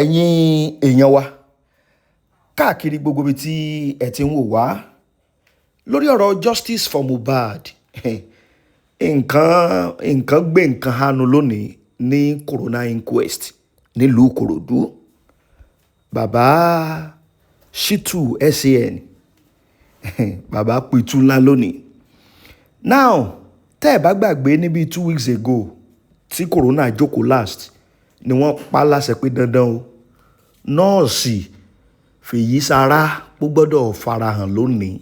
ẹ̀yin èèyàn wa káàkiri gbogbo ibi tí ẹ ti ń wò wá lórí ọ̀rọ̀ justice for Mohbad nǹkan gbé nǹkan hanu lónìí ní corona inquest nílùú Ìkòròdú bàbá Shittu SAN bàbá pitú ńlá lónìí. Now tẹ́ ẹ̀ bá gbàgbé níbi 2 weeks ago tí corona jókòó last ni wọ́n pa láṣẹ pé dandan o nọ́ọ̀sì Feyisara gbọ́dọ̀ farahàn lónìí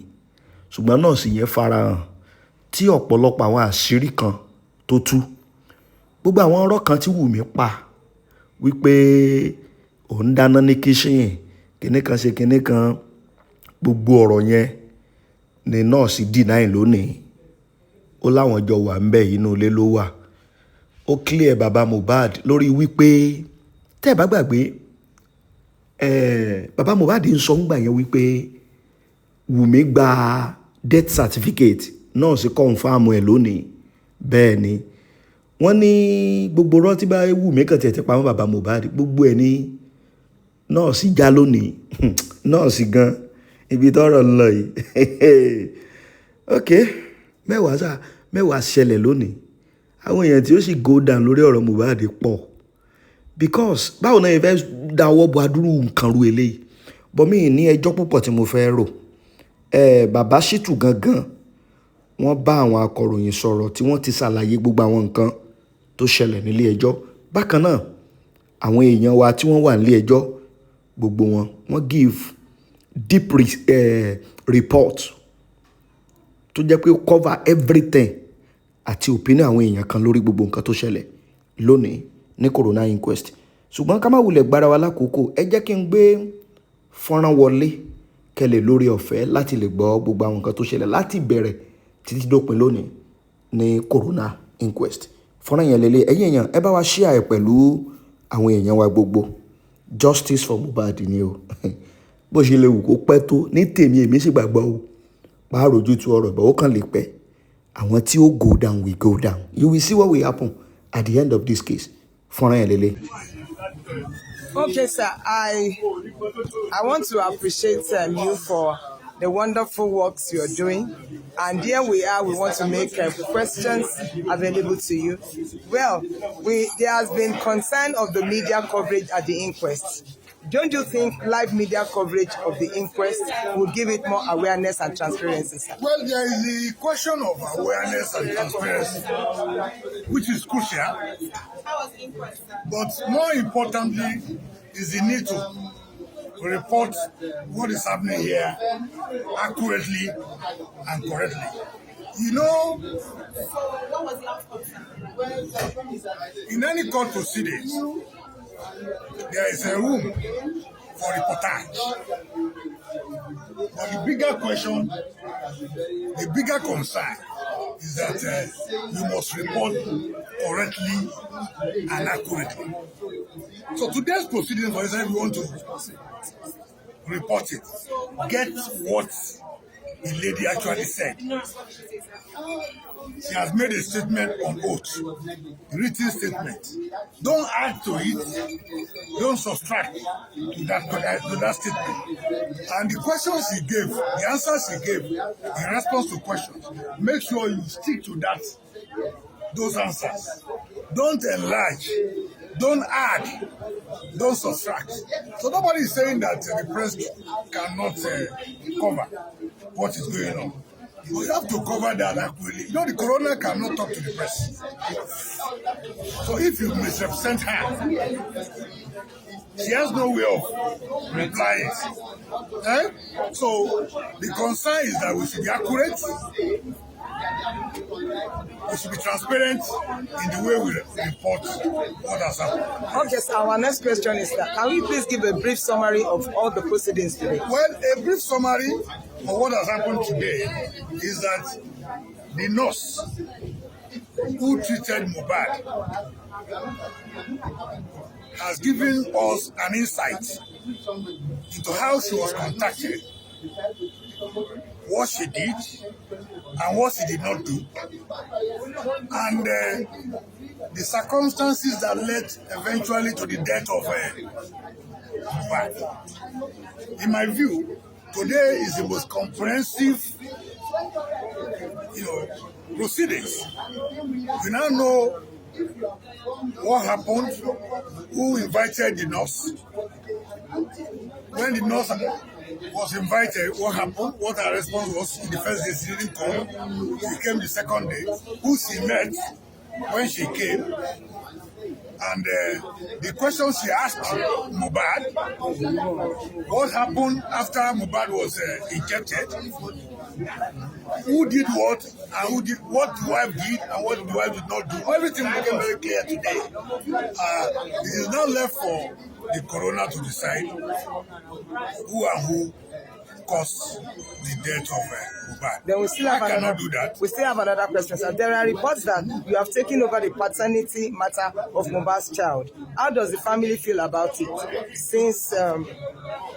ṣùgbọ́n nọ́ọ̀sì yẹn farahàn tí ọ̀pọ̀lọpọ̀ àwọn àṣírí kan tó tú gbogbo àwọn ọ̀rọ̀ kan tí Wùmí pa wípé òun dáná ní kíṣìn kíní kan ṣe kíní kan gbogbo ọ̀rọ̀ yẹn ni nọ́ọ̀sì deny lónìí ó láwọn jọ wà ńbẹ̀ inú ilé ló wà ó clear baba Mohbad lórí wípé tẹ́ ẹ̀ bá gbàgbé baba Mohbad ń sọ ńgbà yẹn wípé Wùmí gba death certificate náà sì confam ẹ̀ lónìí bẹ́ẹ̀ ni wọ́n ní gbogbo rántí bá Wùmí kan tẹ̀ pamọ́ baba Mohbad gbogbo ẹ̀ ní nọ́ọ̀sì já lónìí nọ́ọ̀sì gan ibi tọ́rọ̀ ń lọ yìí ok mẹ́wàá ṣẹlẹ̀ lónìí àwọn èèyàn tí ó sì go down lórí ọ̀rọ̀ Mohbad pọ̀ because báwo náà yẹn fẹ́ dáwọ́ bo adúrú nǹkan ru eléyìí bọ́mí ní ẹjọ́ púpọ̀ tí mo fẹ́ rò bàbá Shittu gangan wọ́n bá àwọn akọ̀ròyìn sọ̀rọ̀ tí wọ́n ti ṣàlàyé gbogbo àwọn nǹkan tó ṣẹlẹ̀ nílé ẹjọ́ bákan náà àwọn èèyàn wa tí wọ́n wà nílé ẹjọ́ gbogbo wọ́n give deep report tó jẹ́ pé cover everything àti opinion àwọn èèyàn kan lórí gbogbo nǹkan tó ṣẹlẹ̀ lónìí ní corona inquest ṣùgbọ́n ká má wulẹ̀ gbára wa lákòókò ẹ jẹ́ kí n gbé fọ́nrán wọlé kẹlẹ̀ lórí ọ̀fẹ́ láti lè gbọ́ gbogbo àwọn nǹkan tó ṣẹlẹ̀ láti bẹ̀rẹ̀ títí dópin lónìí ní corona inquest fọ́nrán yẹn lélẹ̀ ẹ̀yin èèyàn ẹ bá wa share ẹ̀ pẹ̀lú àwọn èèyàn wa gbogbo justice for Mohbad ni o bó ṣe lè wù kó pẹ́ tó ní tèmi èmi sì gbàgbọ́ o pààrọ̀jú tu ọ̀rọ̀ ìgbà ó kàn lè pẹ́ àwọn tí ó go down we go down you will see what will happen at the end of this case fọ́nrán yẹn lélẹ̀. Okay, sir. I want to appreciate you for the wonderful works you're doing. And here we are, we want to make questions available to you. Well, there has been concern of the media coverage at the inquest. Don't you think live media coverage of the inquest will give it more awareness and transparency, sir? Well, there is the question of awareness and transparency, which is crucial. But more importantly is the need to report what is happening here accurately and correctly. You know, in any court proceedings, there is a room for reportage. But the bigger question, the bigger concern is that you must report correctly and accurately. So today's proceeding, for example, we want to report it. Get what the lady actually said. She has made a statement on oath, a written statement. Don't add to it, don't subtract to that statement. And the questions she gave, the answers she gave in response to questions, make sure you stick to those answers. Don't enlarge, don't add, don't subtract. So nobody is saying that the press cannot cover what is going on. You have to cover that accurately. You know, the coroner cannot talk to the press. So if you misrepresent her, she has no way of replying. So the concern is that we should be accurate. We should be transparent in the way we report what has happened. Okay, so our next question is that can we please give a brief summary of all the proceedings today? Well, a brief summary of what has happened today is that the nurse who treated Mohbad has given us an insight into how she was contacted, what she did, and what she did not do. And the circumstances that led eventually to the death of Mohbad. In my view, today is the most comprehensive, proceedings. We now know what happened, who invited the nurse, when the nurse was invited, what happened, what her response was. In the first day, she didn't come. She came the second day, who she met when she came, and the questions she asked Mohbad, what happened after Mohbad was injected, who did what, and who did what the wife did, and what the wife did not do. Everything became very clear today. It is now left for the coroner to decide who and who caused the death of Mohbad. Then I cannot do that. We still have another question, sir. There are reports that you have taken over the paternity matter of Mohbad's child. How does the family feel about it? Since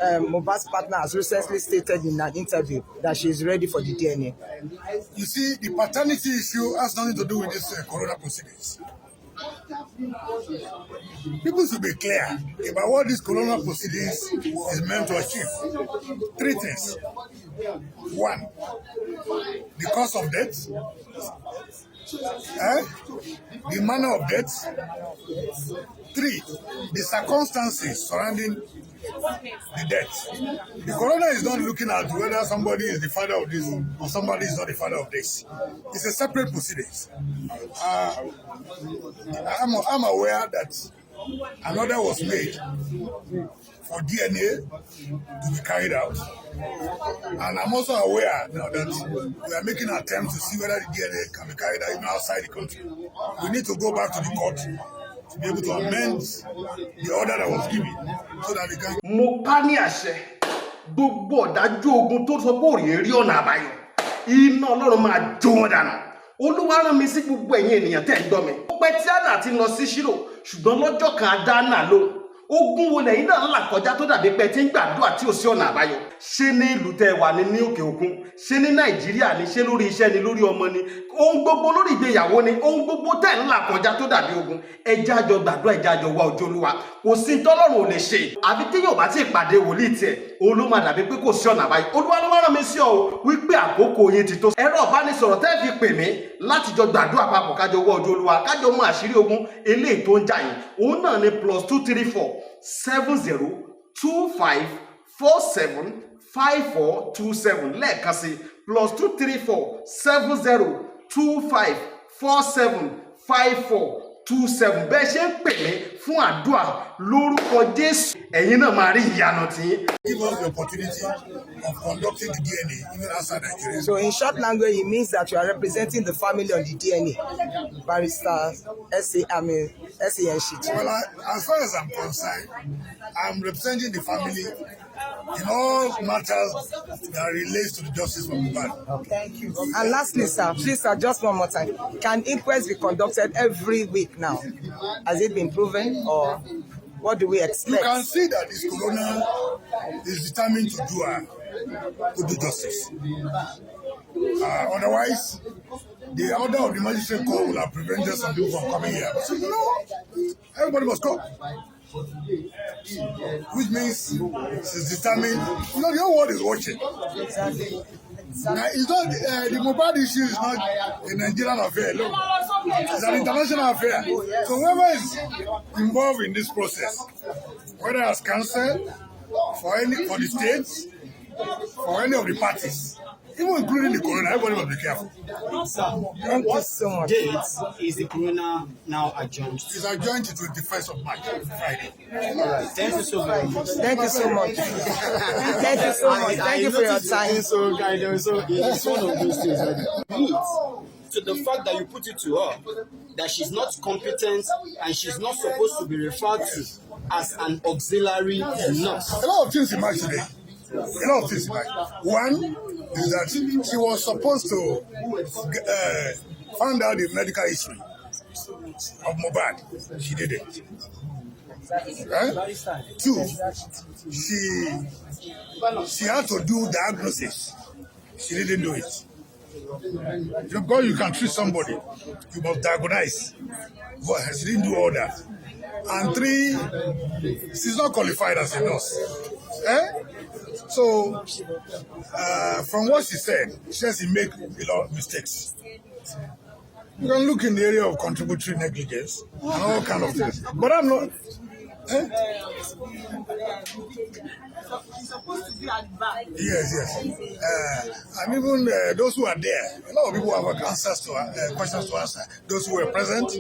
Mohbad's partner has recently stated in an interview that she is ready for the DNA. You see, the paternity issue has nothing to do with this corona proceedings. People should be clear about what this corona proceedings is meant to achieve. 3 things. 1, the cause of death, the manner of death. 3, the circumstances surrounding the death. The coroner is not looking at whether somebody is the father of this or somebody is not the father of this. It's a separate proceedings. I'm aware that an order was made for DNA to be carried out. And I'm also aware now that we are making attempts to see whether the DNA can be carried out even outside the country. We need to go back to the court to be able to amend the order that was given so that we can. Mo ká ní àṣẹ gbogbo ọ̀dájú ogun tó sọ pé òrìè rí ọ̀nà àbáyọ iná Ọlọ́run máa jó wọn dànù. Olúwa rán mi sí gbogbo ẹ̀yin ènìyàn tẹ́ ń gbọ́ mi. Ó pẹ́ tí Hánà ti lọ sí Ṣílò ṣùgbọ́n lọ́jọ́ kan á dá Hánà lóhùn. Ogun wo lẹ́yìn náà ń là kọjá tó dàbí pé tí ń gbàdúrà tí ò sí ọ̀nà àbáyọ. Ṣé ní ìlú tẹ́ wà ní òkè òkun, ṣé ní Nàìjíríà ni, ṣé lórí iṣẹ́ ni, lórí ọmọ ni, ohun gbogbo lórí ìgbéyàwó ni, ohun gbogbo tẹ́ ń là kọjá tó dàbí ogun. Ẹ jẹ́ a jọ gbàdúrà, ẹ jẹ́ a jọ wá ojú Olúwa. Kò sí tọ́lọ́run ò lè ṣe. Àfi tí yóò bá ti pàdé wòlíì tiẹ̀, òun ló máa dàbí pé kò sí ọ̀nà àbáyọ. Olúwa ló rán mi sí ọ wípé àkókò yín ti tó. Ẹ̀rọ ìbánisọ̀rọ̀ tẹ́ fi pè mí láti jọ gbàdúrà papọ̀ kájọ wá ojú Olúwa, kájọ mú àṣírí ogun eléyìí tó ń jà yín. Òun náà ni +234 7025 47 5427 lẹ́ẹ̀kan sí +234 7025 47 5427. Bẹ́ẹ̀ ṣe ń pè mí fún àdúrà lórúkọ Jésù, ẹ̀yin náà máa rí ìyanu tí. Give us the opportunity of conducting the DNA even outside Nigeria. So in short language, it means that you are representing the family on the DNA. Barrister S.A.N. Shittu. Well, as far as I'm concerned, I'm representing the family in all matters that relates to the justice of Mohbad. Thank you. And lastly, sir, please, sir, just one more time. Can inquest be conducted every week now? Has it been proven, or what do we expect? You can see that this coroner is determined to do justice. Otherwise, the order of the magistrate court will have prevented some people from coming here. So, everybody must come. Which means she's determined. The whole world is watching. Now, it's not the Mohbad issue is not a Nigerian affair. Look, it's an international affair. So whoever is involved in this process, whether as counsel, for the states, for any of the parties, even including the coroner, everybody must be careful. Thank you so much. Date is the coroner now adjourned? It's adjourned to 21st of March, Friday. All right. Thank you so very much. Thank you so much. Thank you so much. Thank you for your time. So it's one of those things that to the fact that you put it to her that she's not competent and she's not supposed to be referred to as an auxiliary nurse. A lot of things emerged today. A lot of things emerged. One is that she was supposed to find out the medical history of Mohbad. She didn't. Right? 2, she had to do diagnosis. She didn't do it. Because you can treat somebody, you must diagnose. But she didn't do all that. And 3, she's not qualified as a nurse. So, from what she said she make a lot of mistakes. You can look in the area of contributory negligence and all kind of things. But I'm not. Yes. And even those who are there, a lot of people have answers to questions to answer. Those who were present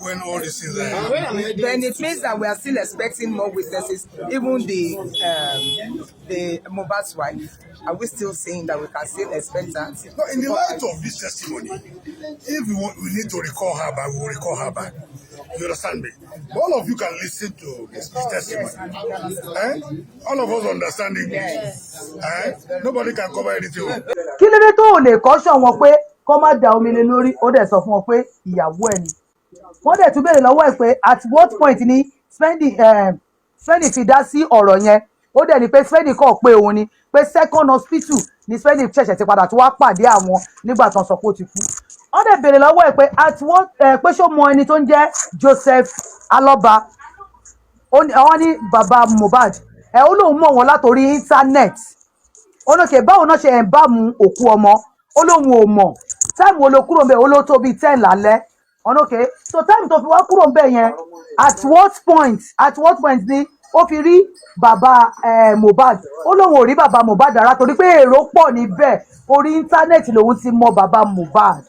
when all this is. Then it means that we are still expecting more witnesses, even the Mohbad's wife. Are we still saying that we can still expect that? No, in the light of this testimony, if we need to recall her back, we will recall her back. You understand me? All of you can listen to this testimony. All of us understand English. Nobody can cover anything. Kí ló dé tó ò lè kọ́ṣọ̀ wọn pé kọ́ má da omi lé lórí, ó dẹ̀ sọ fún wọn pé ìyàwó ẹ̀ ni. Wọ́n dẹ̀ tún béèrè lọ́wọ́ ẹ̀ pé at what point ni Spendi fi dá sí ọ̀rọ̀ yẹn. Ó dẹ̀ ní pé Spendi kọ̀ pé òun ni pé second hospital ni Spendi ṣẹ̀ṣẹ̀ ti padà tí wàá pàdé àwọn nígbà tán sọ pé ó ti kú. Wọ́n dẹ̀ béèrè lọ́wọ́ ẹ̀ pé at what pé ṣó mọ ẹni tó ń jẹ́ Joseph Aloba. Àwọn ní bàbá Mohbad. Ó lóun mọ̀ wọ́n látòrí íńtánẹ́ẹ̀tì. Olókè báwo náà ṣe ń bá mu òkú ọmọ ó lóun ò mọ̀ táìmù wo ló kúrò ń bẹ̀ ó ló tó bíi 10 lálẹ́ olókè so táìmù tó fi wá kúrò ń bẹ̀ yẹn at what point ni ó fi rí bàbá Mohbad ó lóun ò rí bàbá Mohbad rárá torí pé èrò pọ̀ níbẹ̀ orí íńtánẹ́ẹ̀tì lòun ti mọ bàbá Mohbad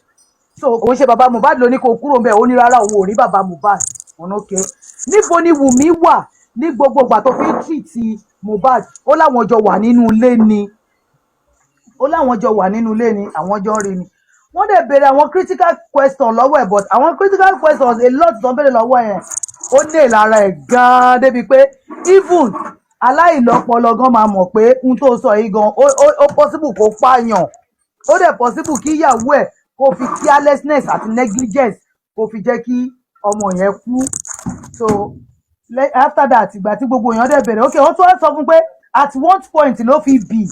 so kò ń ṣe bàbá Mohbad ló ní kó kúrò ń bẹ̀ ó ní rárá òun ò rí bàbá Mohbad olókè níbo ni Wùmí wà ní gbogbo ìgbà tó fi ń tìtì Mohbad ó láwọn jọ wà nínú ilé ni àwọn jọ rí ni wọ́n dẹ̀ béèrè àwọn critical question lọ́wọ́ ẹ̀ but àwọn critical questions a lot tó ń béèrè lọ́wọ́ ẹ̀ ó ní lára ẹ̀ gan-an débi pé even aláìlọ́pọlọ gan máa mọ̀ pé n tó sọ yìí gan ó possible kó pààyàn ó dẹ̀ possible kí ìyàwó ẹ̀ kó fi carelessness àti negligence kó fi jẹ́ kí ọmọ yẹn kú so after that ìgbà tí gbogbo èèyàn dẹ̀ bẹ̀rẹ̀ okay wọ́n tún wá sọ fún pé at what point ló fi bì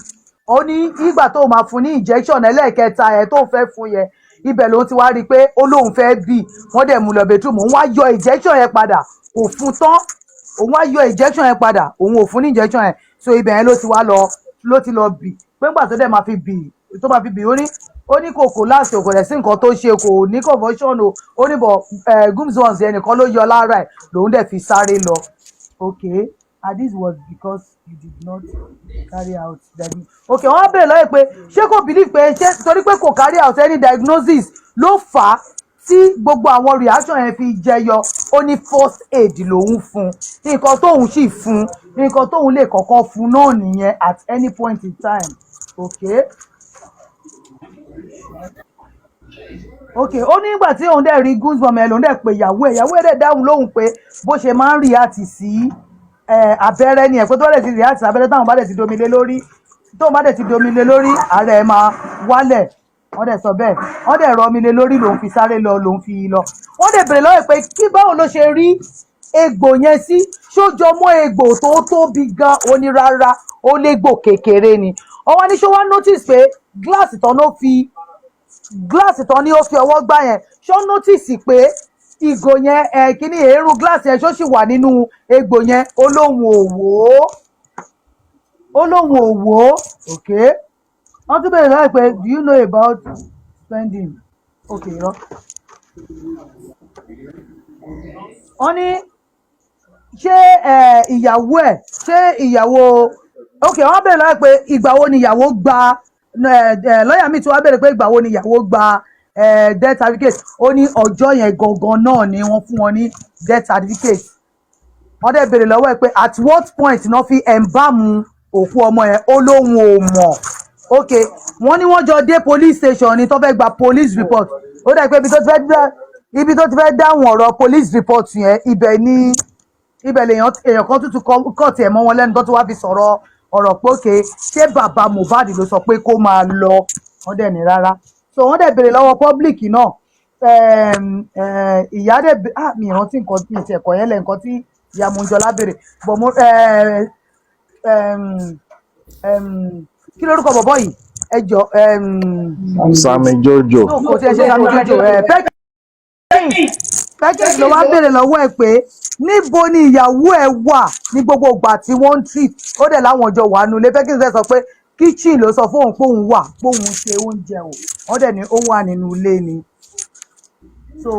ó ní ìgbà tó máa fún ní injection ẹlẹ́ẹ̀kẹta ẹ̀ tó fẹ́ fún yẹn ibẹ̀ ló ti wá rí i pé ó lóun fẹ́ bì wọ́n dẹ̀ mú lọ bedroom òun wá yọ injection yẹn padà kò fún tán òun wá yọ injection yẹn padà òun ò fún ní injection yẹn so ibẹ̀ yẹn ló ti lọ bì pé ńgbà tó dẹ̀ máa fi bì ó ní kò láti kò dẹ̀ sí nǹkan tó ṣe kò ní convulsion o ó ní bọ̀ gums ones yẹn nìkan ló yọ lára ẹ̀ lòun dẹ̀ fi sáré lọ okay and this was because you did not carry out diagnosis. Okay wọ́n á bẹ̀rẹ̀ lọ́yẹ̀ pé ṣé kò believe pé ṣé torí pé kò carry out any diagnosis ló fà á tí gbogbo àwọn reaction yẹn fi jẹyọ ó ní first aid lòun fún nǹkan tóun sì fún nǹkan tóun lè kọ́kọ́ fún náà nìyẹn at any point in time okay ó ní ìgbà tí òun dẹ̀ rí goosebumps ẹ̀ lòun dẹ̀ pé ìyàwó ẹ̀ dẹ̀ dáhùn lóhùn pé bó ṣe máa ń react sí abẹ́rẹ́ ni ẹ̀ pé tó bá dẹ̀ ti react sí abẹ́rẹ́ táwọn bá dẹ̀ ti domi lé lórí ààrẹ ẹ̀ máa wálẹ̀ wọ́n dẹ̀ sọ bẹ́ẹ̀ wọ́n dẹ̀ rọ omi lé lórí lòun fi sáré lọ lòun fi lọ wọ́n dẹ̀ bèrè lọ́wọ́ pé kí báwo ló ṣe rí egbò yẹn sí ṣójọ mọ́ egbò tó tóbi gan oní rárá ó légbò kékeré ni ọwọ́ ní ṣó wá notice pé gíláàsì tán ní ó fi ọwọ́ gbá yẹn ṣó notice pé ìgò yẹn kíní èérú gíláàsì yẹn ṣó sì wà nínú egbò yẹn ó lóun ò wò okay wọ́n tún bẹ̀rẹ̀ lọ́wọ́ pé do you know about spending okay irọ́ wọ́n ní ṣé ìyàwó okay wọ́n bẹ̀rẹ̀ lọ́wọ́ pé ìgbà wo ni ìyàwó gba lọ́ọ̀yà mi tí wọ́n bẹ̀rẹ̀ pé ìgbà wo ni ìyàwó gba death certificate ó ní ọjọ́ yẹn gangan náà ni wọ́n fún wọn ní death certificate wọ́n dẹ̀ bẹ̀rẹ̀ lọ́wọ́ ẹ̀ pé at what point náà fi embalm òkú ọmọ yẹn ó lóun ò mọ̀ okay wọ́n ní wọ́n jọ dé police station ni tó fẹ́ gba police report ó dẹ̀ pé ibi tó ti fẹ́ dáhùn ọ̀rọ̀ police report yẹn ibẹ̀ lèèyàn kan tuntun kọ̀ tiẹ̀ mọ́ wọn lẹ́nu tó tún wá fi sọ̀rọ̀ ọ̀rọ̀ pé okay ṣé bàbá Mohbad ló sọ pé kó máa lọ wọ́n dẹ̀ ní rárá so wọ́n dẹ̀ béèrè lọ́wọ́ public náà ìyá dẹ̀ mi ìrántí nǹkan tí ìtì ẹ̀kọ́ yẹn lẹ̀ nǹkan tí ìyá Mọ́njọ́lá béèrè bọ̀ mo kí lórúkọ bọ̀bọ̀ yìí ẹjọ Sami Jojo. no kò tí ẹ ṣe Sami Jojo Perkins ló wá béèrè lọ́wọ́ ẹ̀ pé níbo ni ìyàwó ẹ̀ wà ní gbogbo ìgbà tí wọ́n ń treat ó dẹ̀ láwọn ọjọ́ wà nulẹ̀ Perkins dẹ̀ sọ pé kitchen ló sọ fóun póun wà póun ṣe oúnjẹ o wọ́n dẹ̀ ní ó wà nínú ilé ni so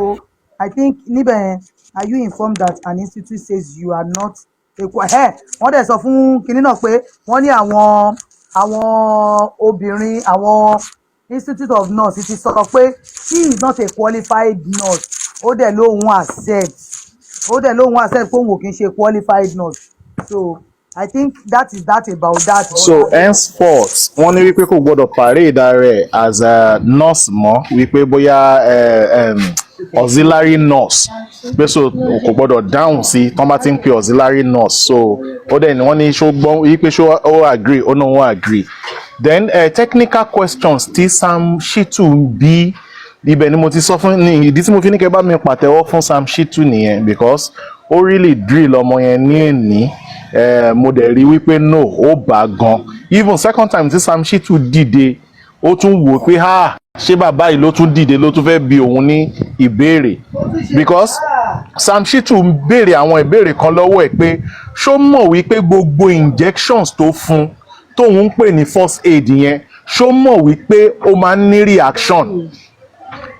I think níbẹ̀ yẹn are you informed that an institute says you are not wọ́n dẹ̀ sọ fún kinní náà pé wọ́n ní àwọn obìnrin àwọn Institute of Nurse ti sọ pé she is not a qualified nurse ó dẹ̀ lóhun accept pé òun ò kì í ṣe qualified nurse so I think that is that about that. So henceforth wọ́n ní wípé kò gbọ́dọ̀ parade rẹ̀ as a nurse mọ́ wípé bóyá auxiliary nurse pé so kò gbọ́dọ̀ dáhùn sí tán bá ti ń pe auxiliary nurse so ó dẹ̀ ni wọ́n ní ṣó gbọ́n wípé ṣó ó agree ó náà wọ́n agree then technical questions tí Sam Shittu ń bí ibẹ̀ ni mo ti sọ fún ní ìdí tí mo fi ní kẹ́ bá mi pàtẹ́wọ́ fún Sam Shittu nìyẹn because ó really drill ọmọ yẹn ní èní mo dẹ̀ rí wípé no ó bá gan even second time tí Sam Shittu dìde ó tún wò pé ṣé bàbá yìí ló tún dìde ló tún fẹ́ bi òun ní ìbéèrè because Sam Shittu ń béèrè àwọn ìbéèrè kan lọ́wọ́ ẹ̀ pé ṣó mọ̀ wípé gbogbo injections tó fún tóun ń pè ní first aid yẹn ṣó mọ̀ wípé ó máa ń ní reaction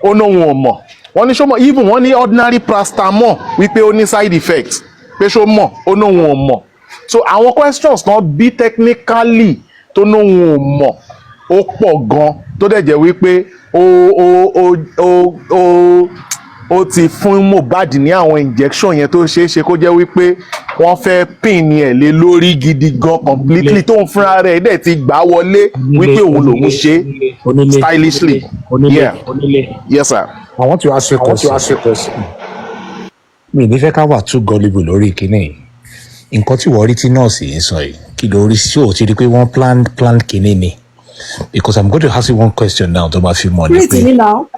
ó nóhun ò mọ̀ wọ́n ní ṣó mọ̀ even wọ́n ní ordinary paracetamol wípé ó ní side effect pé ṣó mọ̀ ó nóhun ò mọ̀ so àwọn questions náà bí technically tó nóhun ò mọ̀ ó pọ̀ gan tó dẹ̀ jẹ́ wípé ó ti fún Mohbad ní àwọn injection yẹn tó ṣeé ṣe kó jẹ́ wípé wọ́n fẹ́ pin ẹ̀ lé lórí gidi gan completely tóun fúnra rẹ̀ dẹ̀ ti gbà wọlé wípé òun lòun ṣe stylishly. Yeah. Yes sir. I want to ask you a question. Mi ní fẹ́ ká wà too gullible lórí kíní nǹkan tí wọ́n rí tí nọ́ọ̀sì yìí sọ yìí kí ló rí sí ò ti rí pé wọ́n plan kíní ni because I'm going to ask you one question now tó bá fi mọ̀ ní pé.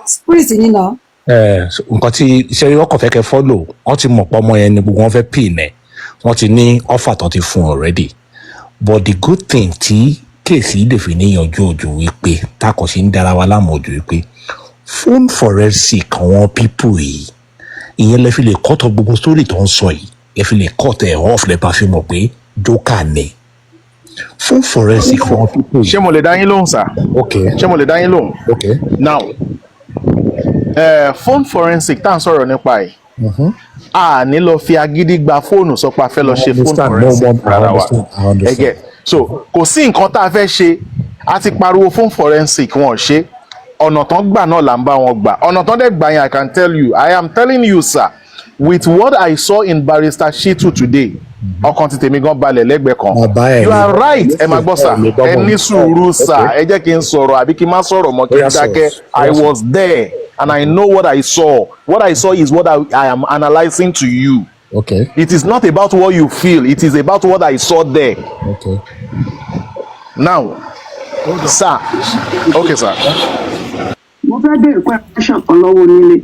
spirit ni now. Nǹkan tí iṣẹ́ ọkọ̀ fẹ́ kẹ́ follow wọ́n ti mọ̀ pọ̀ ọmọ yẹn ni gbogbo wọn fẹ́ pin ẹ̀ wọ́n ti ní offer tó ti fún already but the good thing tí kéèsì lè fi níyànjú ojú wípé tákọ̀ sí ń dára wa láàmú ojú wípé phone forensic àwọn people yìí ìyẹn lè fi lè cut off gbogbo story tó ń sọ yìí ẹ fi lè cut ẹ̀ off lè bá fi mọ̀ pé jókà ni phone forensic for people. ṣé mo lè dá yín lóhùn sir? Okay. ṣé mo lè dá yín lóhùn? Okay. Now phone forensic tá à ń sọ̀rọ̀ nípa ẹ̀ a ní lọ fi agídí gba fóònù sọ pé a fẹ́ lọ ṣe phone forensic rárá wa ẹgẹ so kò sí nǹkan tá a fẹ́ ṣe a ti pariwo phone forensic wọn ṣe ọ̀nà tán gbà náà là ń bá wọn gbà ọ̀nà tán dẹ̀ gbà yẹn I can tell you I am telling you sir with what I saw in Barrister Shittu today ọkàn ti tèmi gan balẹ̀ lẹ́gbẹ̀ẹ́ kan you are right ẹ máa gbọ́ sà ẹ ní sùúrù sà ẹ jẹ́ kí n sọ̀rọ̀ àbí kí n má sọ̀rọ̀ mọ́ kí n dákẹ́ I was there and I know what I saw is what I am analysing to you. Okay. It is not about what you feel it is about what I saw there. Okay. Now sir okay sir. mo fẹ́ bẹ̀rẹ̀ question kan lọ́wọ́ onílé.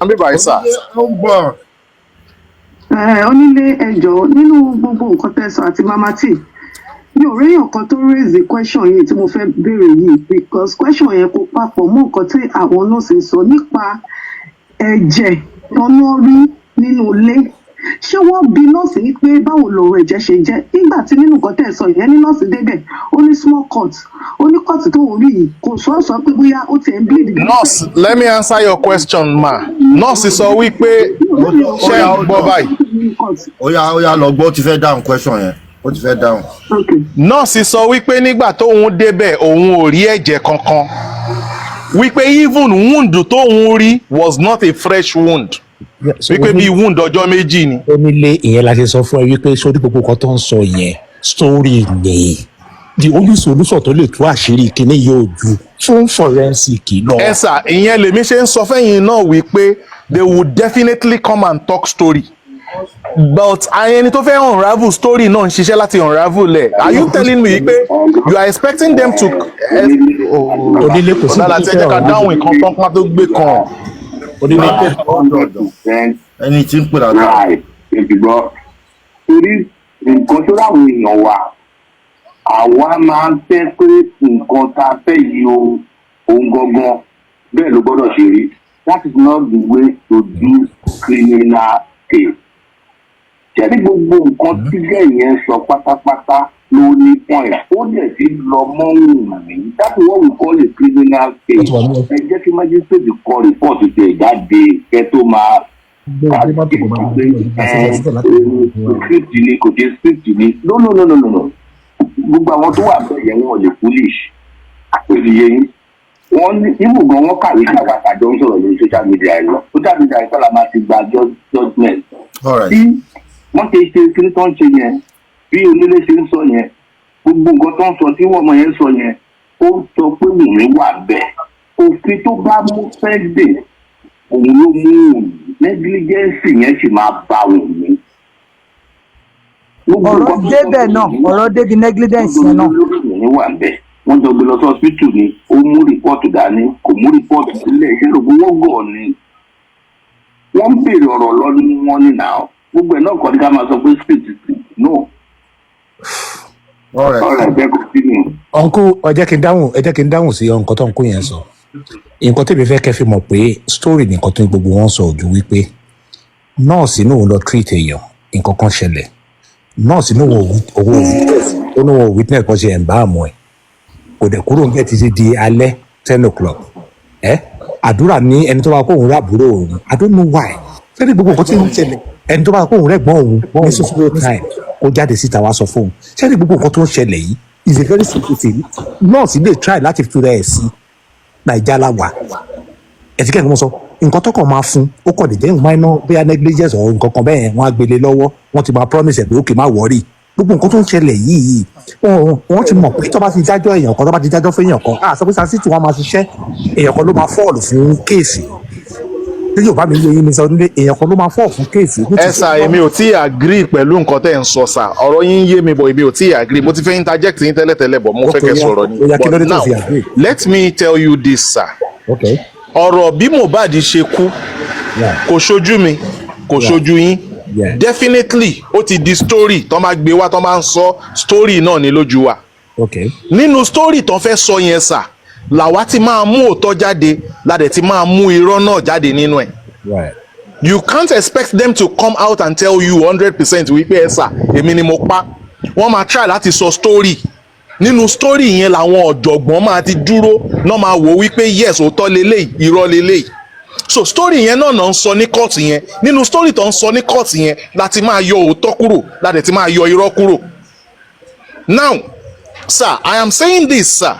Àmì báyìí sà. Onílé ẹjọ́ nínú gbogbo nǹkan tẹ̀sán àti mama tí mi ò réyàn kan tó raise the question yìí tí mo fẹ́ béèrè yìí because question yẹn kò papọ̀ mọ́ nǹkan tí àwọn nọ́ọ̀sì sọ nípa ẹ̀jẹ̀ tọ́nà rí nínú ilé ṣé wọ́n bi nọ́ọ̀sì ní pé báwo lọ̀rọ̀ ẹ̀jẹ̀ ṣe jẹ́ nígbà tí nínú nǹkan tẹ̀ sọ yẹn ní nọ́ọ̀sì débẹ̀ ó ní small cut ó ní cut tó ń rí yìí kò sọ pé bóyá ó ti ń bleed. Nurse, let me answer your question ma. Nurse sọ wípé ṣé ń gbọ́ báyìí. ó yá lọ gbọ́ ó ti fẹ́ dáhùn question yẹn ó ti fẹ́ dáhùn. Nurse sọ wípé nígbà tóun débẹ̀ òun ò rí ẹ̀jẹ̀ kankan wípé even wound tóun rí was not a fresh wound. Wípé bí wound ọjọ́ méjì ni. Onílé ìyẹn la ṣe sọ fún ẹ wípé sórí gbogbo kan tó ń sọ yẹn story ni the only solution tó lè tú àṣírí kíní yóò ju fún forensic lọ. ẹ sà ìyẹn lèmi ṣe ń sọ fẹ́yìn náà wípé they would definitely come and talk story but ẹni tó fẹ́ unravel story náà ń ṣiṣẹ́ láti unravel ẹ̀ are you telling me pé you are expecting them to. Onílé kò sí ọ̀dà láti ẹ̀jẹ̀ ká dáhùn nǹkan tán pátó gbé kan. ẹni tí ń pè lára. ètùgbọ́ torí nǹkan tó láwọn èèyàn wà àwa máa ń fẹ́ pé nǹkan tá a fẹ́ yìí o òun gangan bẹ́ẹ̀ ló gbọ́dọ̀ ṣe rí. That is not the way to do criminal case. Ṣé ní gbogbo nǹkan tí lẹ́yìn sọ pátápátá ló ní point ó dẹ̀ ti lọ mọ́ Wùmí. That is what we call a criminal case. Ẹ jẹ́ kí magistrate kọ report ṣe jáde kẹ́ tó máa script ni kò jẹ́ script ni. No. Gbogbo àwọn tó wà bẹ́ẹ̀ yẹn wọ́n lè foolish. Àpèjìyẹ yín. Wọ́n ní ibù gan wọ́n kàwé kàwé àtàjọ ń sọ̀rọ̀ lórí social media ẹ̀ lọ. Social media ẹ̀ kọ́lá máa ti gba judgment. Tí wọ́n ṣe kí tó ń ṣe yẹn bí onílé ṣe ń sọ yẹn gbogbo nǹkan tó ń sọ tí wọ́n mọ yẹn sọ yẹn ó sọ pé Wùmí wà bẹ́ẹ̀. Òfin tó bá mú fẹ́ dè òun ló mú Wùmí negligence yẹn sì máa bá Wùmí. Ọ̀rọ̀ débẹ̀ náà ọ̀rọ̀ débi negligence yẹn náà. Wùmí wà bẹ́ẹ̀. Wọ́n jọ gbé lọ sí hospital ni ó mú rìpọ́ọ̀tù dání kò mú rìpọ́ọ̀tù sílẹ̀ iṣẹ́ ló gbowó gọ̀ ni. Wọ́n ń béèrè ọ̀rọ̀ lọ́dún wọn ní náà gbogbo ẹ̀ náà kọ́ ní ká máa sọ pé street no. ọ̀rẹ́ ẹ̀jẹ̀ kò sí ni. ọ̀nkú ẹ jẹ́ kí n dáhùn sí nǹkan tó ń kó yẹn sọ. Nǹkan tèmi fẹ́ kẹ́ fi mọ̀ pé story nìkan tó gbogbo wọn sọ ojú wípé nọ́ọ̀sì náà lọ treat èèyàn nǹkan kan ṣẹlẹ̀ nọ́ọ̀sì náà owó witness kan ṣe ẹ̀ ń bá àmọ́ ẹ̀ kò dẹ̀ kúrò ń bẹ̀ títí di alẹ́ 10 o'clock àdúrà ní ẹni tó bá kó òun rábúrò òun I don't know why fẹ́ẹ́ gbogbo nǹkan tí ń ṣẹlẹ̀ ẹni tó bá kó òun rẹ̀gbọ́n òun ní social time kó jáde síta wá sọ fóun fẹ́ẹ́ gbogbo nǹkan tó ń ṣẹlẹ̀ yìí is a very simple thing nọ́ọ̀sì lè try láti fi rẹ̀ sí Naija láwà ẹ̀tí kẹ́kọ̀ọ́ sọ nǹkan tó kàn máa fún ó kàn lè jẹ́ minor bóyá negligence or nǹkan kan bẹ́ẹ̀ wọ́n á gbélé lọ́wọ́ wọ́n ti máa promise ẹ̀ pé ókè má worry gbogbo nǹkan tó ń ṣẹlẹ̀ yìí wọ́n ti mọ̀ pé tó bá ti dájọ́ èèyàn kan tó bá ti dájọ́ fún èèyàn kan sọ pé Sàṣìtì wọn máa ṣiṣẹ́ èèyàn kan ló máa fọ́ọ̀lù fún kéèsì tí yóò bá mi yé yín ní sọ nílé èèyàn kan ló máa fọ́ọ̀lù fún kéèsì. ẹ sà èmi ò tí ì agree pẹ̀lú nǹkan tẹ́ ń sọ sà ọ̀rọ̀ yín yé mi bọ̀ èmi ò tí ì agree mo ti fẹ́ interject yín tẹ́lẹ̀tẹ́lẹ̀ bọ̀ mo fẹ́ kẹ́ sọ̀rọ̀ ni but now let me tell you this sir ọ̀rọ̀ bí Mohbad ṣe kú kò ṣojú mi kò ṣojú yín definitely ó ti di story tó máa gbé wá tó máa ń sọ story náà ní lójú wa nínú story tó fẹ́ sọ yẹn sà làwa ti máa mú òótọ́ jáde ládẹ̀ ti máa mú irọ́ náà jáde nínú ẹ̀ you can't expect them to come out and tell you 100% wípé ẹ sà èmi ni mo pa wọ́n máa try láti sọ story nínú story yẹn làwọn ọ̀jọ̀gbọ́n máa ti dúró náà máa wò wípé yes òótọ́ leléyìí irọ́ leléyìí so story yẹn náà ń sọ ní court yẹn nínú story tó ń sọ ní court yẹn láti máa yọ òótọ́ kúrò láti ti máa yọ irọ́ kúrò now sir I am saying this sir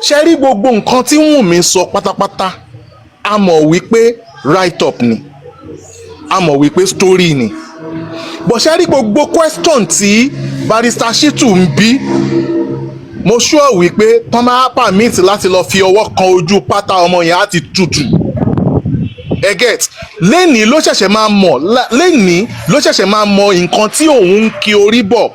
ṣe rí gbogbo nǹkan tí Wùnmí sọ pátápátá a mọ̀ wípé write up ni a mọ̀ wípé story ni but ṣe rí gbogbo question tí barrister Shittu ń bí mo sure wípé tán máa permit láti lọ fi ọwọ́ kan ojú pátá ọmọ yẹn á ti tutù ẹ get lẹ́nìí ló ṣẹ̀ṣẹ̀ máa mọ̀ nǹkan tí òun ń kí orí bọ̀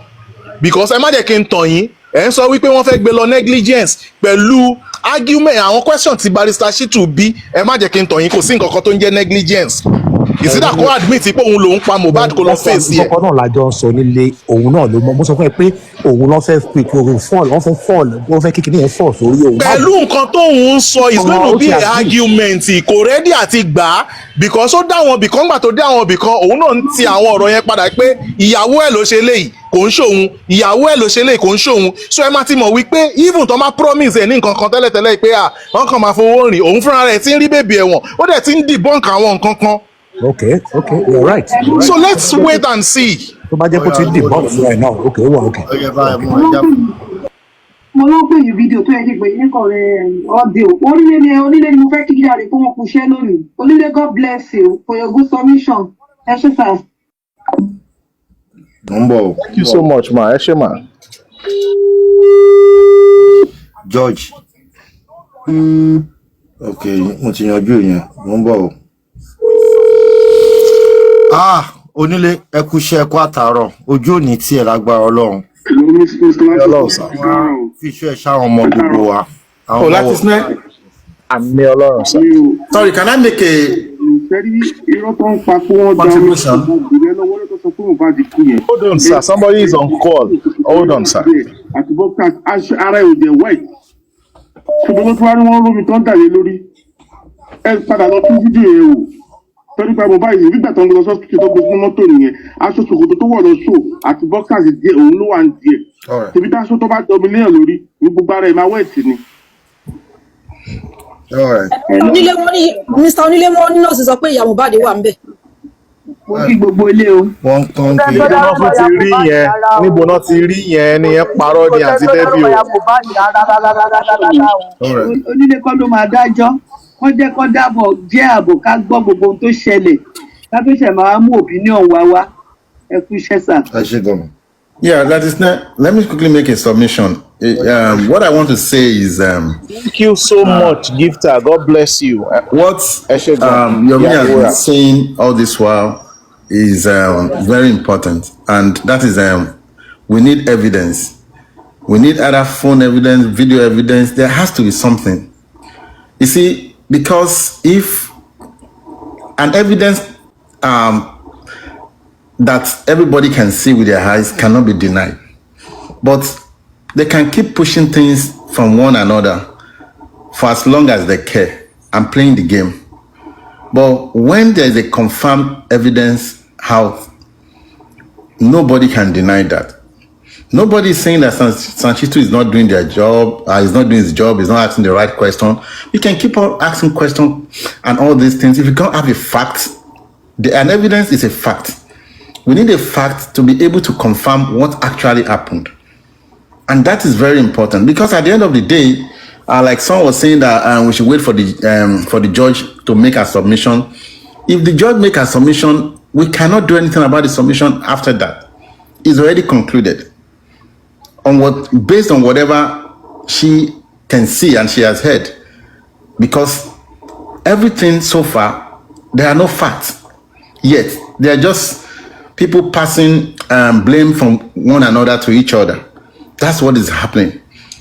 because ẹ má jẹ́ kí n tàn yín ẹ̀ ń sọ wípé wọ́n fẹ́ gbé lọ negligence pẹ̀lú argument àwọn question tí barrister Shittu bí ẹ má jẹ́ kí n tàn yín kò sí nǹkan kan tó ń jẹ́ negligence ìsídà kó admit pé òun lòún pa Mohbad kó lọ fèsì ẹ̀. ọkọ náà lájọ ń sọ nílé òun náà ló mọ mo sọ fún ẹ pé òun lọ fẹ́ pé wọ́n fẹ́ kíkiri yẹn fọ́ sórí òun. pẹ̀lú nǹkan tóun ń sọ is going to be a argument kò rẹ́dí àti gbà á because ó dá àwọn bìkan gbà tó dé àwọn bìkan òun náà ń ti àwọn ọ̀rọ̀ yẹn padà pé ìyàwó ẹ̀ ló ṣe léyìí kò ń ṣòun ìyàwó ẹ̀ ló ṣe léyìí kò ń ṣòun so ẹ má ti mọ̀ wípé even tó máa promise ẹ̀ ní nǹkan kan tẹ́lẹ̀tẹ́lẹ̀ pé wọ́n kàn máa fowó rìn òun fúnra rẹ̀ ti ń rí bèbè ẹ̀wọ̀n ó dẹ̀ ti ń debunk àwọn nǹkan kan. Okay, you're right. So let's wait and see. tó bá jẹ́ kó ti debunk fúnra ẹ̀ náà okay ó wà okay. mo ló pè ní fídíò tó yẹ kí pé nípa ọdẹ o onílé ni mo fẹ́ kí jáde kó wọn kú iṣẹ́ lónìí onílé God bless you for your good submission ẹ ṣe sá. Thank you so much ma ẹ ṣe ma. George okay mo ti yanjú yẹn mo ń bọ̀ o. Onílé ẹ kú iṣẹ́ ẹ kú àtàárọ̀ ojú òní tí ẹ lágbára Ọlọ́run. Ọlọ́run sá fi iṣẹ́ ṣáwọn ọmọ gbogbo wa. Láti sinẹ́. Àmì Ọlọ́run sá. Sorry, can I make a irọ́ tó ń pa kó wọ́n dá yẹn lọ́wọ́ lọ́tọ́ sọ pé Mohbad kú yẹn. Hold on, sir. Somebody is on call. Hold on, sir. Àti boxers ara ẹ̀ ò jẹ́ white. Ṣùgbọ́n tó wá ní wọ́n rómi tó ń dàlé lórí. Ẹ padà lọ tún fídíò yẹn wò. Torí pé Mohbad yìí nígbà tó ń lọ sọ́sìkì tó gbé fún mọ́tò nìyẹn. Aṣọ ṣòkòtò tó wọ̀ lọ ṣò àti boxers díẹ̀ òun ló wà ń díẹ̀. Tèmi tá aṣọ tó bá dọ̀mí léèyàn lórí ní gbogbo ara ẹ̀ máa wẹ̀tì ni. Onílé wọn ní Mr. Onílé wọn ní nọ́ọ̀sì sọ pé ìyá Mohbad wà ń bẹ̀. Mo kí gbogbo ilé o. Wọ́n tán kí níbo náà tún ti rí yẹn níbo náà ti rí yẹn ni ẹ parọ́ ni àti Debbie o. Onílé kọ́ ló máa dájọ́ wọ́n jẹ́ kó dábọ̀ jẹ́ ààbò ká gbọ́ gbogbo ohun tó ṣẹlẹ̀ ká tó ṣẹ̀ máa mú opinion wá ẹ kú iṣẹ́ sà. Yeah, that is not. Let me quickly make a submission. What I want to say is, thank you so much, Gifter. God bless you. What Yomi has been saying all this while is very important, and that is we need evidence. We need either phone evidence, video evidence. There has to be something. You see, because if an evidence that everybody can see with their eyes cannot be denied, but they can keep pushing things from one another for as long as they care and playing the game. But when there is a confirmed evidence out, nobody can deny that. Nobody is saying that Shittu is not doing their job, is not doing his job, is not asking the right question. You can keep on asking questions and all these things. If you can't have a fact, an evidence is a fact. We need a fact to be able to confirm what actually happened. And that is very important, because at the end of the day, like someone was saying that we should wait for the judge to make a submission. If the judge makes a submission, we cannot do anything about the submission after that. It's already concluded based on whatever she can see and she has heard. Because everything so far, there are no facts yet. They are just people passing blame from one another to each other. That's what is happening.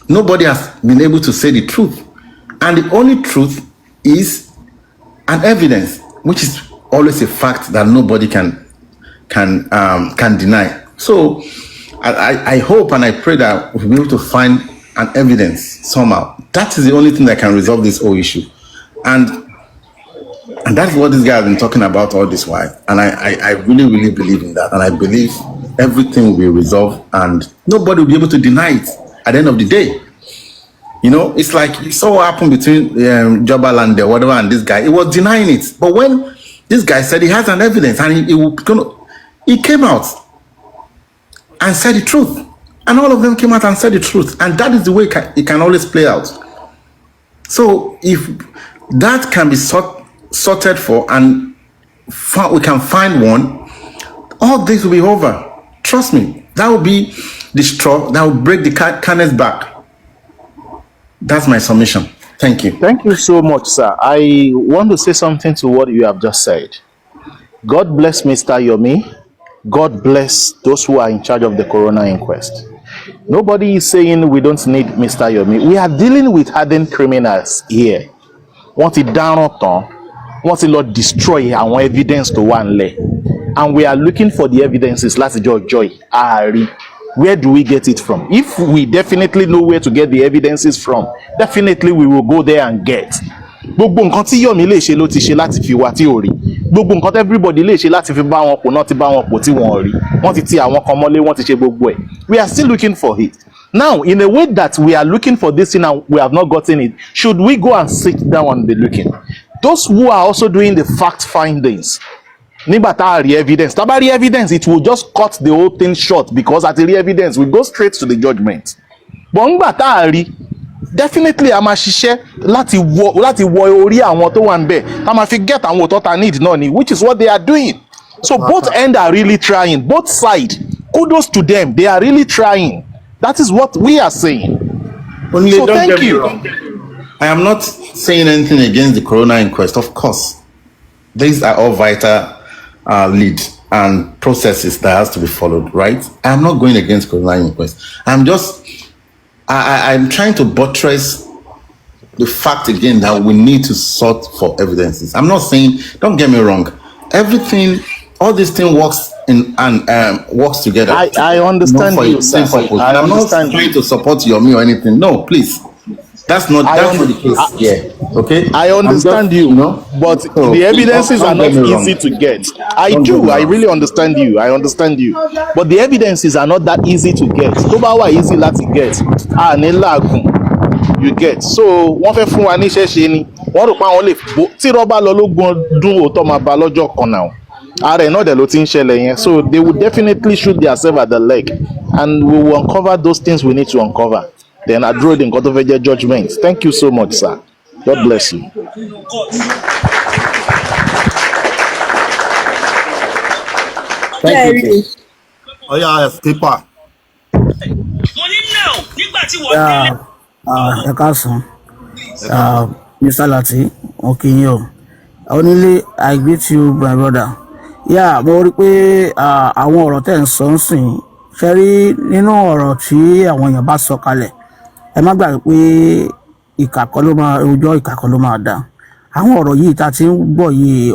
Nobody has been able to say the truth. And the only truth is an evidence, which is always a fact that nobody can deny. So I hope and I pray that we'll be able to find an evidence somehow. That is the only thing that can resolve this whole issue. And that's what this guy has been talking about all this while. And I really, really believe in that. And I believe everything will be resolved and nobody will be able to deny it at the end of the day. You know, it's like you saw what happened between Jobal and whatever and this guy. He was denying it. But when this guy said he has an evidence and he came out and said the truth. And all of them came out and said the truth. And that is the way it can always play out. So if that can be sorted for and we can find one, all this will be over. Trust me, that will be the straw that will break the camel's back. That's my submission. Thank you. Thank you so much, sir. I want to say something to what you have just said. God bless Mr. Yomi. God bless those who are in charge of the coroner inquest. Nobody is saying we don't need Mr. Yomi. We are dealing with hardened criminals here. Want it down or down? Want to Lord destroy our evidence to one lay? And we are looking for the evidences. Last joy. Where do we get it from? If we definitely know where to get the evidences from, definitely we will go there and get. Gbogbo nǹkan tí Yomi lè ṣe ló ti ṣe láti fi wá tí ò rí. Gbogbo nǹkan tí everybody lè ṣe láti fi bá wọn pò náà ti bá wọn pò tí wọn ò rí. Wọ́n ti ti àwọn kan mọ́lé, wọ́n ti ṣe gbogbo ẹ̀. We are still looking for it. Now, in a way that we are looking for this thing and we have not gotten it, should we go and sit down and be looking? Those who are also doing the fact findings, nígbà tá a rí evidence, tá a bá rí evidence, it will just cut the whole thing short because at the evidence we go straight to the judgment. But nígbà tá a rí, definitely a máa ṣiṣẹ́ láti wọ orí àwọn tó wà ń bẹ̀, tá a máa fi get àwọn òtọ́ ta need náà ni, which is what they are doing. So both ends are really trying, both sides. Kudos to them, they are really trying. That is what we are saying. So thank you. I am not saying anything against the coroner inquest. Of course, these are all vital lead and processes that has to be followed, right? I'm not going against coroner inquest. I'm trying to buttress the fact again that we need to sort for evidences. I'm not saying, don't get me wrong, everything, all this thing works works together. I understand for you, same sir. purpose. I I'm not understand trying you. to support your me or anything. No, please. That's not the case here. Okay? I understand you you, know. but So the please evidences are don't get not me easy wrong. to get. I Don't get me I wrong. really understand you. I understand you. But the evidences are not that easy to get. Tó bá wà easy láti get. Ní làágùn. You get. So wọ́n fẹ́ fún wa ní iṣẹ́ ṣe ni. Wọ́n rò pé àwọn lè tí rọ́bà lọ lógún ọdún òótọ́ máa ba lọ́jọ́ kan náà. Ààrẹ náà dẹ̀ ló ti ń ṣẹlẹ̀ yẹn. So they will definitely shoot themselves at the leg, and we will uncover those things we need to uncover. Then I draw the nǹkan tó fẹ́ jẹ́ judgment. Thank you so much, sir. God bless you. Thank you, King. Oh yeah, skipper. Ẹ káàsán, Mr. Lati, okay yín o. Onílé, I greet you my brother. Yeah, mo rí pé àwọn ọ̀rọ̀ tẹ́ ń sọ ń sìn ṣe rí nínú ọ̀rọ̀ tí àwọn èèyàn bá sọ kalẹ̀. Ẹ má gbàgbé pé ọjọ́ ìkà kan ló máa dá. Àwọn ọ̀rọ̀ yìí tá a ti ń gbọ́ yìí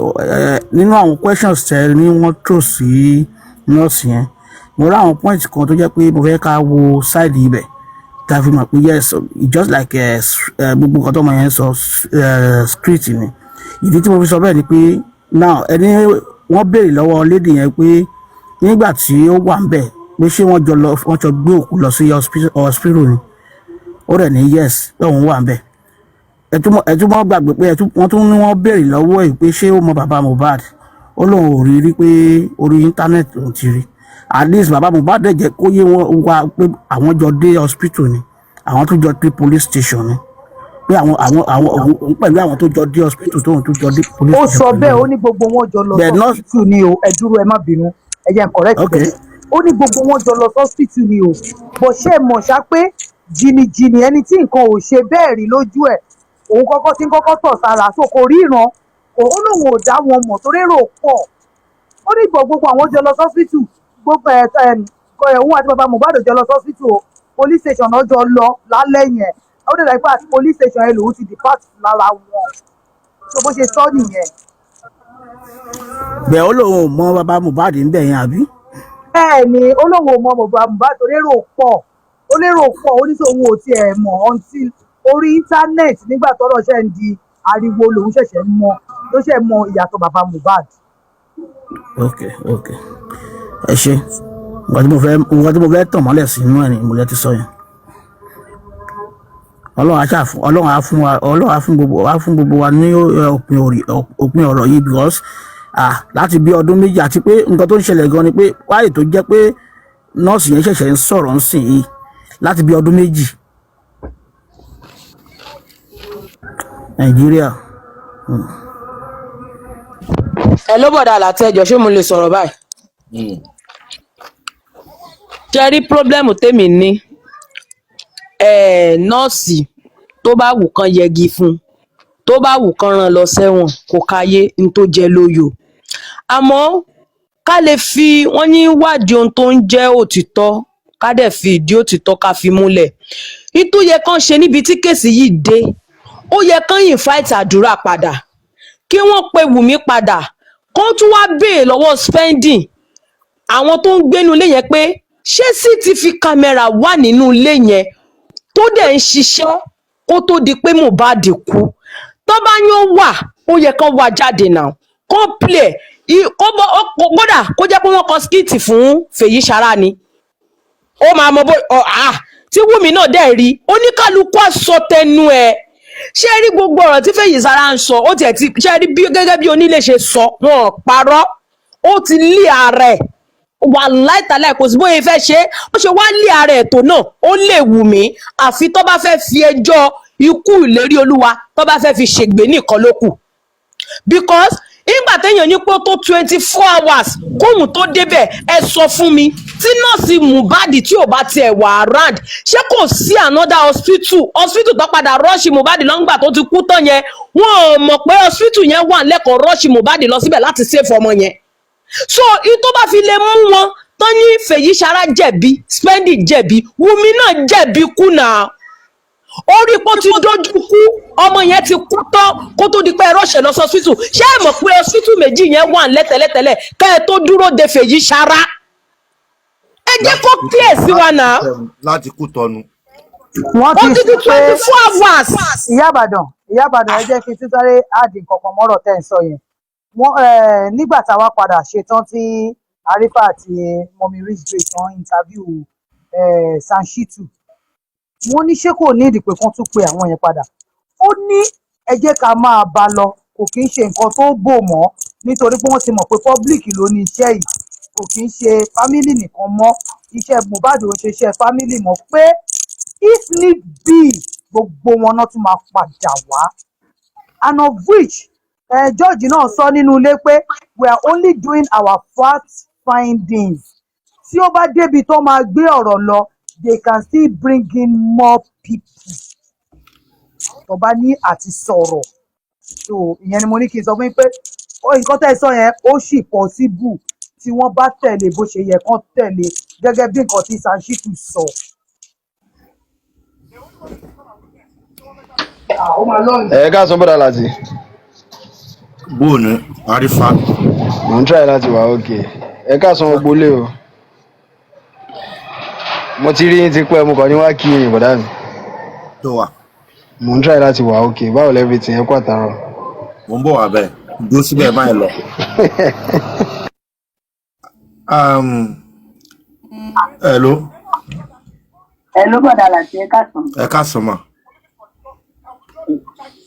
nínú àwọn questions tẹ́ ní wọ́n throw sí nọ́ọ̀sì yẹn. Mo rí àwọn point kan tó jẹ́ pé mo fẹ́ ká wo side ibẹ̀. Tá fi mọ̀ pé yes, just like gbogbo nǹkan tó ọmọ yẹn sọ script ni. Ìdí tí mo fi sọ bẹ́ẹ̀ ni pé now ẹni wọ́n béèrè lọ́wọ́ lady yẹn pé nígbà tí ó wà ń bẹ̀ pé ṣé wọ́n jọ gbé òkú lọ sí hospital ni. Ó rẹ̀ ní yes pé òun wà ń bẹ̀. Ẹ̀túnmọ́ gbàgbé pé wọ́n tún ní wọ́n béèrè lọ́wọ́ ẹ̀ pé ṣé ó mọ bàbá Mohbad. Ó lóun ò rí pé orí íńtánẹ́ẹ̀tì lòun ti rí. At least bàbá Mohbad dẹ̀ jẹ́ kó yé wọn wá pé àwọn jọ dé hospital ni, àwọn tó jọ dé police station ni, pé àwọn pẹ̀lú àwọn tó jọ dé hospital tóun tó jọ dé police station. Ó sọ bẹ́ẹ̀, ó ní gbogbo wọn jọ lọ hospital ni o. Ẹ dúró, ẹ má bínú, ẹ jẹ́ n correct bẹ́ẹ̀. Ó ní gbogbo wọn jọ lọ hospital ni o. Bó ṣe mọ̀ ṣá pé jìnnìjìnnì ẹni tí nǹkan ò ṣe bẹ́ẹ̀ rí lójú ẹ̀, òun kọ́kọ́ tọ̀ sára, so kò ríran, òun lòun ò dá wọn mọ̀ torí èrò pọ̀. Ó ní gbogbo àwọn jọ lọ hospital, gbogbo òun àti bàbá Mohbad jọ lọ hospital o, police station náà jọ lọ lálẹ́ yẹn. Ó dẹ̀ láìpẹ́ àti police station yẹn lòun ti depart lára wọn. So bó ṣe sọ nìyẹn. Bẹ́ẹ̀ ó lóun ò mọ bàbá Mohbad ń bẹ̀ yẹn àbí? Bẹ́ẹ̀ ni ó lóun ò mọ bàbá Mohbad torí èrò pọ̀, ó lérò pọ̀, ó ní sọ òun ò tiẹ̀ mọ̀ until orí íńtánẹ́ẹ̀tì nígbà tọ́rọ̀ ṣẹ̀ ń di ariwo lòun ṣẹ̀ṣẹ̀ ló ṣẹ̀ mọ ìyàtọ̀ bàbá Mohbad. Okay. Ẹ ṣe nǹkan tí mo fẹ́ tàn mọ́lẹ̀ sí inú ẹ̀ ni mo lẹ́ ti sọ yẹn. Ọlọ́run á fún gbogbo wa ní òpin ọ̀rọ̀ yìí because láti bí ọdún méjì àti pé nǹkan tó ń ṣẹlẹ̀ gan ni pé wáyé tó jẹ́ pé nọ́ọ̀sì yẹn ṣẹ̀ṣẹ̀ ń sọ̀rọ̀ ń sìn yìí láti bí ọdún méjì. Nàìjíríà. Ẹ ló bọ̀dà Lati, ẹjọ́ ṣé mo lè sọ̀rọ̀ báyìí? Ṣé rí pírọ́blẹ́mù tèmi ní nọ́ọ̀sì tó bá wù kán yẹgi fún, tó bá wù kán rán lọ sẹ́wọ̀n kò káyé ní tó jẹ lóyò. Àmọ́ ká lè fi wọ́n ní wádìí ohun tó ń jẹ́ òtítọ́, ká dẹ̀ fi ìdí òtítọ́ ká fi múlẹ̀. Ìtú yẹ kán ṣe níbi tí kéèsì yìí dé, ó yẹ kán yìn fáìtì àdúrà padà, kí wọ́n pe Wùmí padà, kó tún wá béèrè lọ́wọ́ spending àwọn tó ń gbénu ilé yẹn pé ṣé CCTV camera wà nínú ilé yẹn tó dẹ̀ ń ṣiṣẹ́ kó tó di pé Mohbad kú. Tó bá yán wà, ó yẹ kán wá jáde náà, kán play kódà kó jẹ́ pé wọ́n kọ skit fún Feyisara ni. Ó máa mọ tí Wùmí náà dẹ̀ rí, oníkálukú àsọ tẹnu ẹ̀. Ṣé rí gbogbo ọ̀rọ̀ tí Feyisara ń sọ, ó tiẹ̀ ti ṣe rí gẹ́gẹ́ bí onílé ṣe sọ, wọn ò parọ́, ó ti lé ara ẹ̀. Wàláì tàláì kò sí bóyá fẹ́ ṣe é, ó ṣe wá lé ara ẹ̀ tó náà, ó lè Wùmí àfi tó bá fẹ́ fi ẹjọ́ ikú ìlérí Olúwa tó bá fẹ́ fi ṣègbè nìkan ló kù. Because nígbà téèyàn ní pé ó tó 24 hours kóhun tó débẹ̀, ẹ sọ fún mi tí nọ́ọ̀sì Mohbad tí ò bá tiẹ̀ wà around, ṣé kò sí another hospital tó padà rọ́ọ̀ṣì Mohbad lọ́ngbà tó ti kú tán yẹn, wọn ò mọ̀ pé hospital yẹn wà lẹ́kọ̀ọ́ rọ́ọ̀ṣì Mohbad lọ síbẹ̀ láti save ọmọ yẹn. So tó bá fi lè mú wọn tán ní Feyisara jẹ̀bi, Spending jẹ̀bi, Wùmí náà jẹ̀bi kùnà. ó rí pé ó ti dojú kú ọmọ yẹn ti kú tán kó tó di pé ẹ rọ́ṣẹ̀ lọ sí hospital ṣé ẹ mọ̀ pé hospital méjì yẹn wà lẹ́tẹ̀lẹ́tẹ̀lẹ̀ kẹ́ ẹ tó dúró de Feyisara ẹ jẹ́ kó clear sí wa náà. láti kú tọnu. wọ́n ti di 24 hours. ìyá Ìbàdàn ẹ jẹ́ kí n tún sáré áàdì nǹkan mọ́rọ̀ tẹ́ ń sọ yẹn nígbà táwa padà ṣetán tí Arifa àti mọ̀mí rich grace wọ́n interview Shittu wọ́n ní ṣé kò ní ìdí pé kán tún pe àwọn yẹn padà ó ní ẹ jẹ́ ká máa bá lọ kò kí ń ṣe nǹkan tó bò mọ́ nítorí pé wọ́n ti mọ̀ pé public ló ní iṣẹ́ yìí kò kí ń ṣe family nìkan mọ́ iṣẹ́ Mohbad ò ṣe iṣẹ́ family mọ́ pé if need be gbogbo wọn náà tún máa padà wá and of which George náà sọ nínú ilé pé we are only doing our fact findings tí ó bá débi tó máa gbé ọ̀rọ̀ lọ they can still bring in more people tó bá ní àti sọ̀rọ̀ so ìyẹn ni mo ní kí n sọ fún yín pé nǹkan tẹ́ ẹ sọ yẹn ó sì possible tí wọ́n bá tẹ̀lé bó ṣe yẹ kán tẹ̀lé gẹ́gẹ́ bí nǹkan tí Shittu sọ. ẹ káàsán bọ́dà láti. bóònù Arifa. mò ń try láti wà òkè ẹ káàsán gbogbo lé o mo ti rí yín ti pẹ́ mo kàn ní wá kí yín bọ̀dá mi. tó wà. mò ń try láti wà òkè báwo lẹ́fìtì ẹ kú àtàrọ̀. mo ń bọ̀ wá bẹ́ẹ̀ dúró síbẹ̀ báyìí lọ. hello. hello bọ̀dà láti ẹ káàsán. ẹ káàsán mà.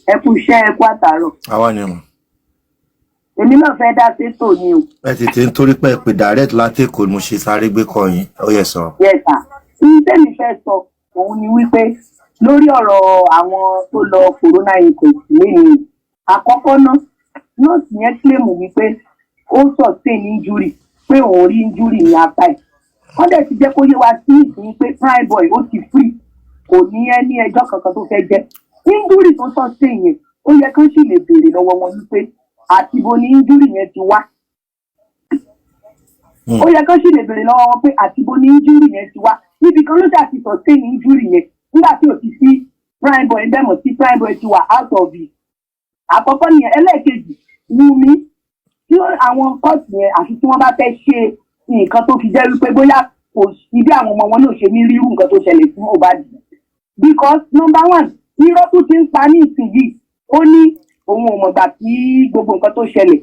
ẹ kú iṣẹ́ ẹ kú àtàrọ̀. àwa ni mà. èmi náà fẹ́ dá sétò ni o. ẹ tètè ń torí pé pé direct láti Èkó ni mo ṣe sáré gbé kọ yín ó yẹ sọ. yes sir ní tẹ́mi fẹ́ sọ òun ni wípé lórí ọ̀rọ̀ àwọn tó lọ corona inquest lẹ́yìn àkọ́kọ́ náà nọ́ọ̀sì yẹn kílèmù wípé ó sustain injury pé òun rí injury ní apá ẹ̀ wọ́n dẹ̀ ti jẹ́ kó yé wa sí ìsìn pé prime boy ó ti free kò ní ẹni ẹjọ́ kankan tó fẹ́ jẹ́ injury tó sustain yẹn ó yẹ kán sì lè béèrè lọ́wọ́ wọn wípé àti bo ni injury yẹn ti wá ó yẹ kán sì lè béèrè lọ́wọ́ wọn pé àti bo ni injury yẹn ti wá níbi kan ló dà ti sustain injury yẹn nígbà tí ò ti sí prime boy bẹ́ẹ̀ mọ̀ sí prime boy ti wà out of it àkọ́kọ́ nìyẹn ẹlẹ́ẹ̀kejì Wùmí tí àwọn kọ́ọ̀tù yẹn àfi tí wọ́n bá fẹ́ ṣe nǹkan tó fi jẹ́ wípé bóyá kò sí bí àwọn ọmọ wọn náà ṣe ní rírú nǹkan tó ṣẹlẹ̀ sí Mohbad because number one irọ́ tó ti ń pa ní ìsinyìí ó ní òun ò mọ̀gbà tí gbogbo nǹkan tó ṣẹlẹ̀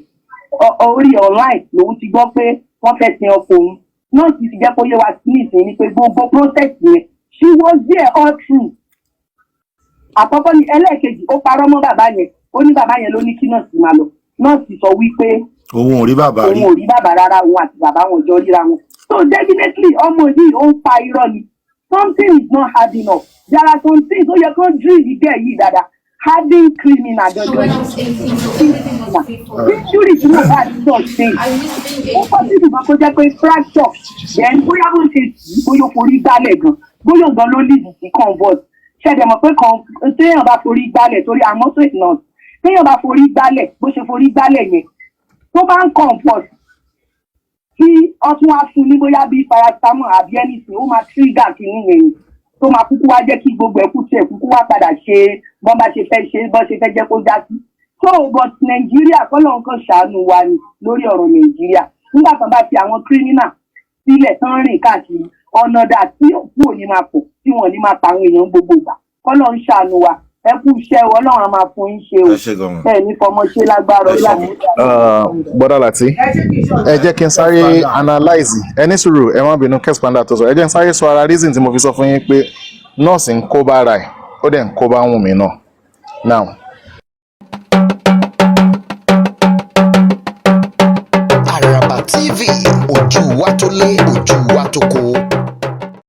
orí online lòun ti gbọ́ pé wọ́n fẹ́ sin ọkọ òun náà sì ti jẹ́ kó yé wa sí ìsìn ni pé gbogbo process yẹn she was there all through àkọ́kọ́ ni ẹlẹ́ẹ̀kejì ó parọ́ mọ́ bàbá yẹn ó ní bàbá yẹn ló ní kí nọ́ọ̀sì máa lọ nọ́ọ̀sì sọ wípé òun ò rí bàbá rí òun ò rí bàbá rárá òun àti bàbá wọn jọ ríra wọn so definitely ọmọ yìí ó ń pa irọ́ ni something is not hard enough there are some things ó yẹ kó drill ìgbẹ́ yìí dáadáa hardened criminal dandan injury tí mo bá sọ ṣe ó kọ́ sí ìdùnnú kó jẹ́ pé fracture then bóyá bó ṣe tì í bóyá forí gbálẹ̀ gan bóyá gan ló lead sí convert ṣẹ̀dẹ̀ mọ̀ pé téèyàn bá forí gbálẹ̀ torí àmọ́ tó ìtàn téèyàn bá forí gbálẹ̀ bó ṣe forí gbálẹ̀ yẹn tó bá ń convert tí ọtún wá fún ní bóyá bí paracetamol àbí anything ó máa trigger kìíní yẹn tó máa kúkú wá jẹ́ kí gbogbo ẹ̀kú tiẹ̀ kúkú wá padà ṣe bọ́n bá ṣe fẹ́ ṣe bọ́n ṣe fẹ́ jẹ́ kó já sí. so but Nàìjíríà kọ́lọ́ nǹkan ṣàánú wa ni lórí ọ̀rọ̀ Nàìjíríà nígbà kan bá fi àwọn criminal sílẹ̀ tán rìn káàkiri ọ̀nà dà tí òkú ò ní máa pọ̀ tí wọ́n ní máa pa àwọn èèyàn gbogbo ìgbà kọ́lọ́ ń ṣàánú wa ẹ kú iṣẹ́ Ọlọ́run á máa fún yín ṣe o ẹ ní fọmọ ṣe lágbára bọ́dà láti ẹ jẹ́ kí n sáré analyze ẹ ní sùúrù ẹ má bínú kẹ́sìpándà tó sọ ẹ jẹ́ n sáré sọ ara reason tí mo fi sọ fún yín pé nọ́ọ̀sì ń kó bá ara ẹ̀ ó dẹ̀ ń kó bá Wùnmí náà now. Àràbà TV ojú wa tó lé ojú wa tó kó.